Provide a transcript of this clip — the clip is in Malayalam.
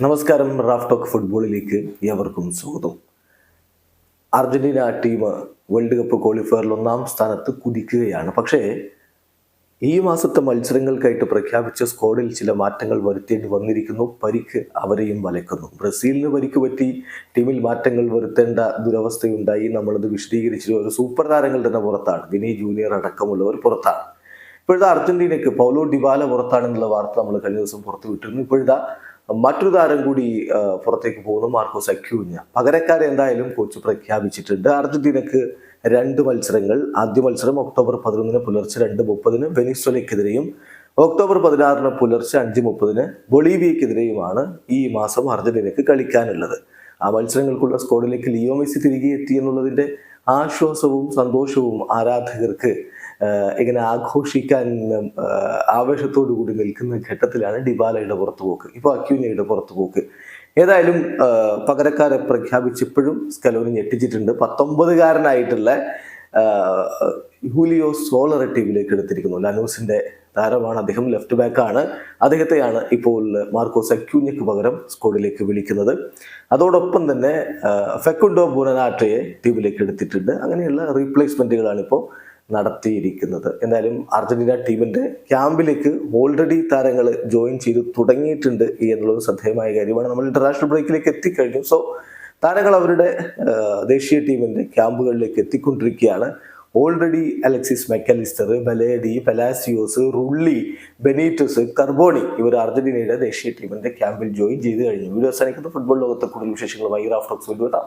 നമസ്കാരം. റാഫ് ടോക്ക് ഫുട്ബോളിലേക്ക് ഏവർക്കും സ്വാഗതം. അർജന്റീന ടീം വേൾഡ് കപ്പ് ക്വാളിഫയറിൽ 1-ാം സ്ഥാനത്ത് കുതിക്കുകയാണ്. പക്ഷേ ഈ മാസത്തെ മത്സരങ്ങൾക്കായിട്ട് പ്രഖ്യാപിച്ച സ്ക്വാഡിൽ ചില മാറ്റങ്ങൾ വരുത്തേണ്ടി വന്നിരിക്കുന്നു. പരിക്ക് അവരെയും വലയ്ക്കുന്നു. ബ്രസീലിന് പരിക്ക് പറ്റി ടീമിൽ മാറ്റങ്ങൾ വരുത്തേണ്ട ദുരവസ്ഥയുണ്ടായി. നമ്മളത് വിശദീകരിച്ചു. ഒരു സൂപ്പർ താരങ്ങൾ തന്നെ പുറത്താണ്. വിനി ജൂനിയർ അടക്കമുള്ളവർ പുറത്താണ്. ഇപ്പോഴത്തെ അർജന്റീനയ്ക്ക് പൗലോ ഡിബാല പുറത്താണെന്നുള്ള വാർത്ത നമ്മൾ കഴിഞ്ഞ ദിവസം പുറത്തു വിട്ടിരുന്നു. ഇപ്പോഴത്തെ മറ്റൊരു താരം കൂടി പുറത്തേക്ക് പോകുന്നു, മാർക്കോസ് അക്യൂഞ്ഞ. പകരക്കാരെ എന്തായാലും കോച്ച് പ്രഖ്യാപിച്ചിട്ടുണ്ട്. അർജന്റീനക്ക് 2 മത്സരങ്ങൾ. ആദ്യ മത്സരം ഒക്ടോബർ 11 പുലർച്ചെ 2:30 വെനിസ്വലയ്ക്കെതിരെയും ഒക്ടോബർ 16 പുലർച്ചെ 5:30 ബൊളീവിയക്കെതിരെയുമാണ് ഈ മാസം അർജന്റീനക്ക് കളിക്കാനുള്ളത്. ആ മത്സരങ്ങൾക്കുള്ള സ്ക്വാഡിലേക്ക് ലിയോ മെസ്സി തിരികെ എത്തി എന്നുള്ളതിന്റെ ആശ്വാസവും സന്തോഷവും ആരാധകർക്ക് ഇങ്ങനെ ആഘോഷിക്കാൻ ആവേശത്തോടു കൂടി നിൽക്കുന്ന ഘട്ടത്തിലാണ് ഡിബാലയുടെ പുറത്തുപോക്ക്, ഇപ്പോൾ അക്യൂനയുടെ പുറത്തുപോക്ക്. ഏതായാലും പകരക്കാരെ പ്രഖ്യാപിച്ചപ്പോഴും സ്കലോനി ഞെട്ടിച്ചിട്ടുണ്ട്. 19-കാരനായിട്ടുള്ള ഹൂലിയോ സോളറെ ടീമിലേക്ക് എടുത്തിരിക്കുന്നു. ലനൂസിന്റെ താരമാണ് അദ്ദേഹം, ലെഫ്റ്റ് ബാക്കാണ്. അദ്ദേഹത്തെയാണ് ഇപ്പോൾ മാർക്കോസ് അക്യൂഞ്ഞയ്ക്ക് പകരം സ്ക്വാഡിലേക്ക് വിളിക്കുന്നത്. അതോടൊപ്പം തന്നെ ഫെക്കുണ്ടോ ബുനനാറ്റയെ ടീമിലേക്ക് എടുത്തിട്ടുണ്ട്. അങ്ങനെയുള്ള റീപ്ലേസ്മെന്റുകളാണ് ഇപ്പോൾ നടത്തിയിരിക്കുന്നത്. എന്തായാലും അർജന്റീന ടീമിന്റെ ക്യാമ്പിലേക്ക് ഓൾറെഡി താരങ്ങൾ ജോയിൻ ചെയ്ത് തുടങ്ങിയിട്ടുണ്ട് എന്നുള്ളത് ശ്രദ്ധേയമായ കാര്യമാണ്. നമ്മൾ ഇന്റർനാഷണൽ ബ്രേക്കിലേക്ക് എത്തിക്കഴിഞ്ഞു. സോ താരങ്ങൾ അവരുടെ ദേശീയ ടീമിന്റെ ക്യാമ്പുകളിലേക്ക് എത്തിക്കൊണ്ടിരിക്കുകയാണ്. Already Alexis Mac Allister, Balerdi, Palacios, Rulli, Benitez, Carboni ഇവർ അർജന്റീനയുടെ ദേശീയ ടീമിന്റെ ക്യാമ്പിൽ ജോയിൻ ചെയ്ത് കഴിഞ്ഞു. വീഡിയോ അവസാനിക്കുന്ന ഫുട്ബോൾ ലോകത്തെ കൂടുതൽ വിശേഷങ്ങളുമായി റാഫ് ടോക്സ് വീണ്ടും എത്താം.